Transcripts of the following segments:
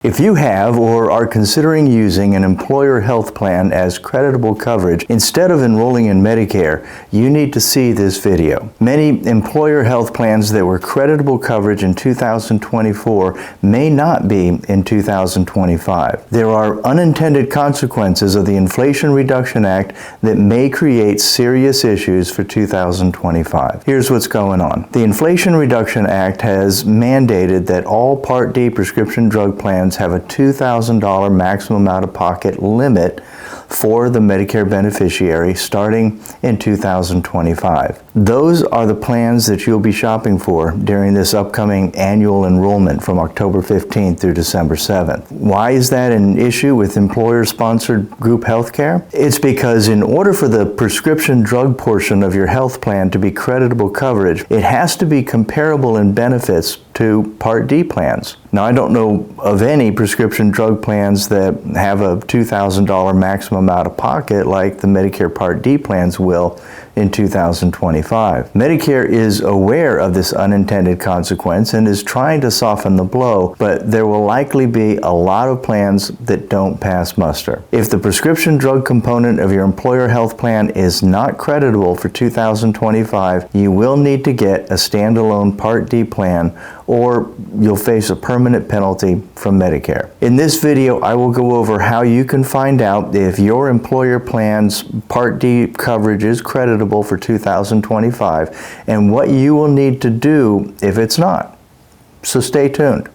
If you have or are considering using an employer health plan as creditable coverage instead of enrolling in Medicare, you need to see this video. Many employer health plans that were creditable coverage in 2024 may not be in 2025. There are unintended consequences of the Inflation Reduction Act that may create serious issues for 2025. Here's what's going on. The Inflation Reduction Act has mandated that all Part D prescription drug plans have a $2,000 maximum out-of-pocket limit for the Medicare beneficiary starting in 2025. Those are the plans that you'll be shopping for during this upcoming annual enrollment from October 15th through December 7th. Why is that an issue with employer-sponsored group health care? It's because in order for the prescription drug portion of your health plan to be creditable coverage, it has to be comparable in benefits to Part D plans. Now, I don't know of any prescription drug plans that have a $2,000 maximum out-of-pocket like the Medicare Part D plans will in 2025. Medicare is aware of this unintended consequence and is trying to soften the blow, but there will likely be a lot of plans that don't pass muster. If the prescription drug component of your employer health plan is not creditable for 2025, you will need to get a standalone Part D plan or you'll face a permanent penalty from Medicare. In this video, I will go over how you can find out if your employer plan's Part D coverage is creditable for 2025 and what you will need to do if it's not. So stay tuned.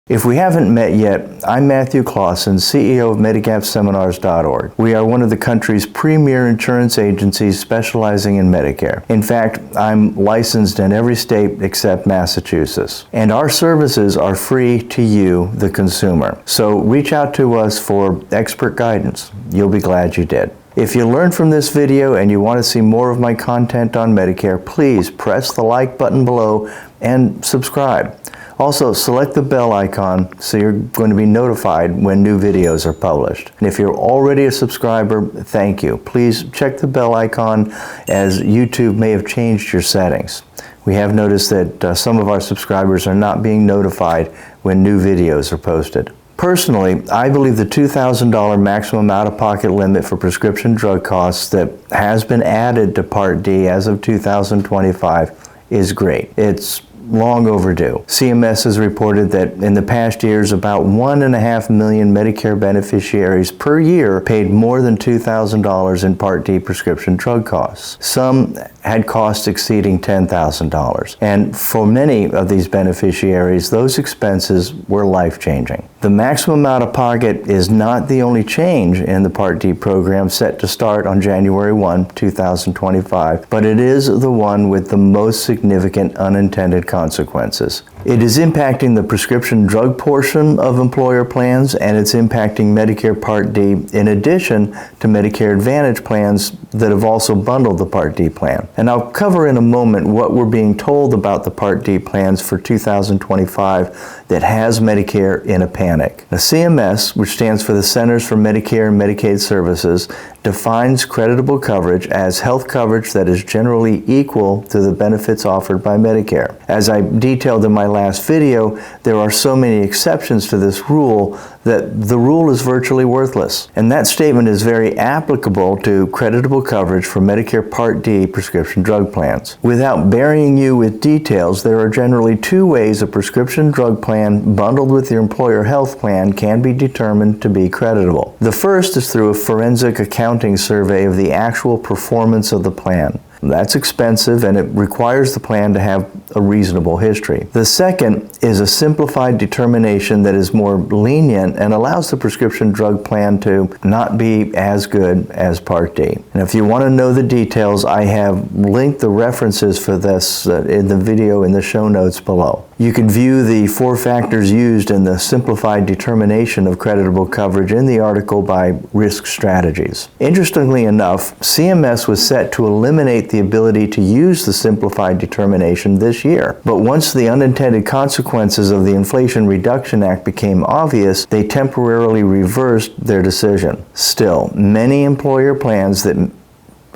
If we haven't met yet, I'm Matthew Clausen, CEO of MedigapSeminars.org. We are one of the country's premier insurance agencies specializing in Medicare. In fact, I'm licensed in every state except Massachusetts. And our services are free to you, the consumer. So reach out to us for expert guidance. You'll be glad you did. If you learned from this video and you want to see more of my content on Medicare, please press the like button below and subscribe. Also, select the bell icon so you're going to be notified when new videos are published. And if you're already a subscriber, thank you. Please check the bell icon as YouTube may have changed your settings. We have noticed that some of our subscribers are not being notified when new videos are posted. Personally, I believe the $2,000 maximum out-of-pocket limit for prescription drug costs that has been added to Part D as of 2025 is great. It's long overdue. CMS has reported that in the past years, about 1.5 million Medicare beneficiaries per year paid more than $2,000 in Part D prescription drug costs. Some had costs exceeding $10,000. And for many of these beneficiaries, those expenses were life-changing. The maximum out-of-pocket is not the only change in the Part D program set to start on January 1, 2025, but it is the one with the most significant unintended consequences. It is impacting the prescription drug portion of employer plans, and it's impacting Medicare Part D in addition to Medicare Advantage plans that have also bundled the Part D plan. And I'll cover in a moment what we're being told about the Part D plans for 2025 that has Medicare in a panic. Now, CMS, which stands for the Centers for Medicare and Medicaid Services, defines creditable coverage as health coverage that is generally equal to the benefits offered by Medicare. As I detailed in my last video, there are so many exceptions to this rule that the rule is virtually worthless. And that statement is very applicable to creditable coverage for Medicare Part D prescription drug plans. Without burying you with details, there are generally two ways a prescription drug plan bundled with your employer health plan can be determined to be creditable. The first is through a forensic accounting survey of the actual performance of the plan. That's expensive and it requires the plan to have a reasonable history. The second is a simplified determination that is more lenient and allows the prescription drug plan to not be as good as Part D. And if you want to know the details, I have linked the references for this in the video in the show notes below. You can view the 4 factors used in the simplified determination of creditable coverage in the article by Risk Strategies. Interestingly enough, CMS was set to eliminate the ability to use the simplified determination this year. But once the unintended consequences of the Inflation Reduction Act became obvious, they temporarily reversed their decision. Still, many employer plans that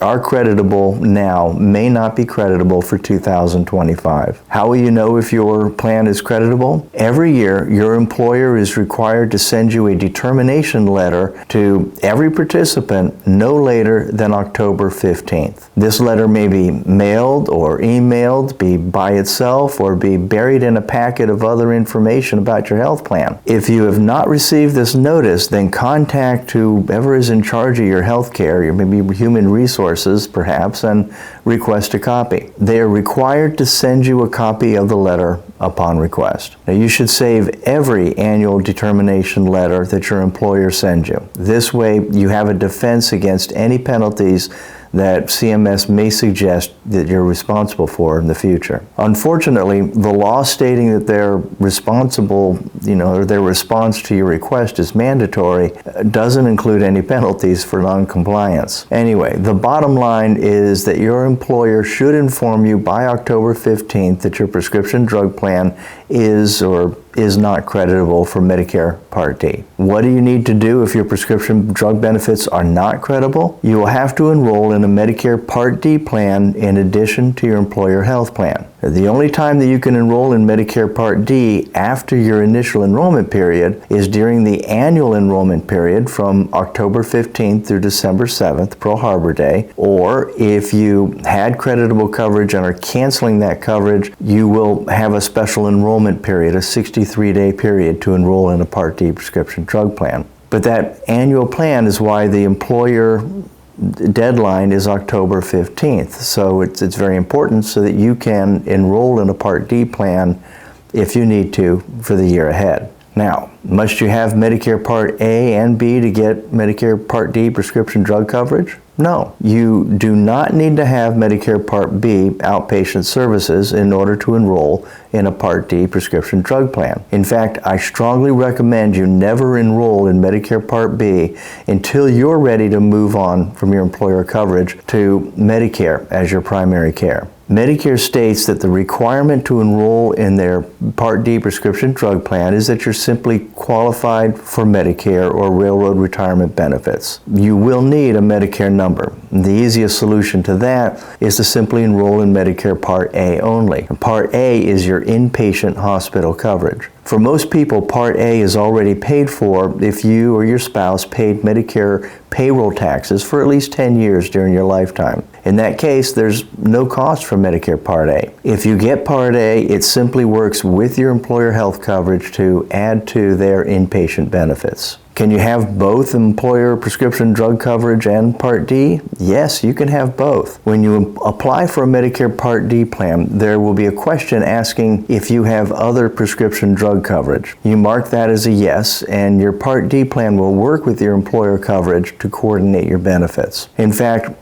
are creditable now may not be creditable for 2025. How will you know if your plan is creditable? Every year, your employer is required to send you a determination letter to every participant no later than October 15th. This letter may be mailed or emailed, be by itself, or be buried in a packet of other information about your health plan. If you have not received this notice, then contact whoever is in charge of your health care, or maybe human resources perhaps, and request a copy. They are required to send you a copy of the letter upon request. Now, you should save every annual determination letter that your employer sends you. This way, you have a defense against any penalties that CMS may suggest that you're responsible for in the future. Unfortunately, the law stating that they're responsible, or their response to your request is mandatory, doesn't include any penalties for non-compliance. Anyway, the bottom line is that your employer should inform you by October 15th that your prescription drug plan is or is not creditable for Medicare Part D. What do you need to do if your prescription drug benefits are not credible? You will have to enroll in a Medicare Part D plan in addition to your employer health plan. The only time that you can enroll in Medicare Part D after your initial enrollment period is during the annual enrollment period from October 15th through December 7th, Pearl Harbor Day, or if you had creditable coverage and are canceling that coverage, you will have a special enrollment period, a 63-day period to enroll in a Part D prescription drug plan. But that annual plan is why the employer deadline is October 15th. So it's very important so that you can enroll in a Part D plan if you need to for the year ahead. Now, must you have Medicare Part A and B to get Medicare Part D prescription drug coverage? No, you do not need to have Medicare Part B outpatient services in order to enroll in a Part D prescription drug plan. In fact, I strongly recommend you never enroll in Medicare Part B until you're ready to move on from your employer coverage to Medicare as your primary care. Medicare states that the requirement to enroll in their Part D prescription drug plan is that you're simply qualified for Medicare or railroad retirement benefits. You will need a Medicare number. The easiest solution to that is to simply enroll in Medicare Part A only. Part A is your inpatient hospital coverage. For most people, Part A is already paid for if you or your spouse paid Medicare payroll taxes for at least 10 years during your lifetime. In that case, there's no cost for Medicare Part A. If you get Part A, it simply works with your employer health coverage to add to their inpatient benefits. Can you have both employer prescription drug coverage and Part D? Yes, you can have both. When you apply for a Medicare Part D plan, there will be a question asking if you have other prescription drug coverage. You mark that as a yes, and your Part D plan will work with your employer coverage to coordinate your benefits. In fact,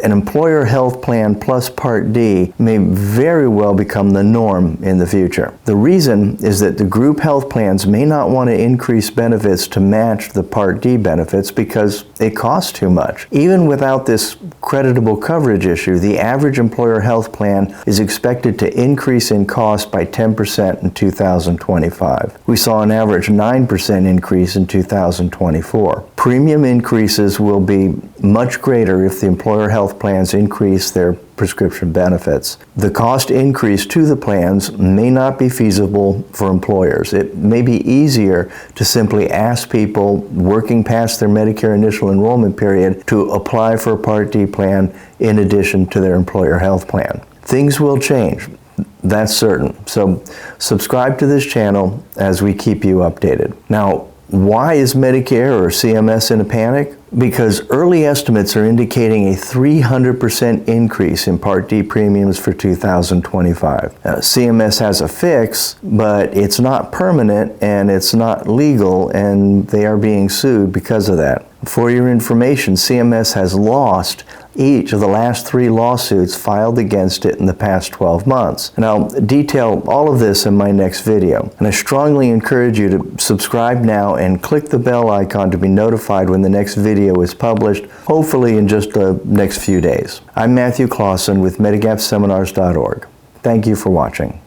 an employer health plan plus Part D may very well become the norm in the future. The reason is that the group health plans may not want to increase benefits to match the Part D benefits because it costs too much. Even without this creditable coverage issue, the average employer health plan is expected to increase in cost by 10% in 2025. We saw an average 9% increase in 2024. Premium increases will be much greater if the employer health plans increase their prescription benefits. The cost increase to the plans may not be feasible for employers. It may be easier to simply ask people working past their Medicare initial enrollment period to apply for a Part D plan in addition to their employer health plan. Things will change. That's certain. So subscribe to this channel as we keep you updated. Now, why is Medicare or CMS in a panic? Because early estimates are indicating a 300% increase in Part D premiums for 2025. CMS has a fix, but it's not permanent and it's not legal, and they are being sued because of that. For your information, CMS has lost each of the last 3 lawsuits filed against it in the past 12 months. And I'll detail all of this in my next video. And I strongly encourage you to subscribe now and click the bell icon to be notified when the next video is published, hopefully in just the next few days. I'm Matthew Clausen with MedigapSeminars.org. Thank you for watching.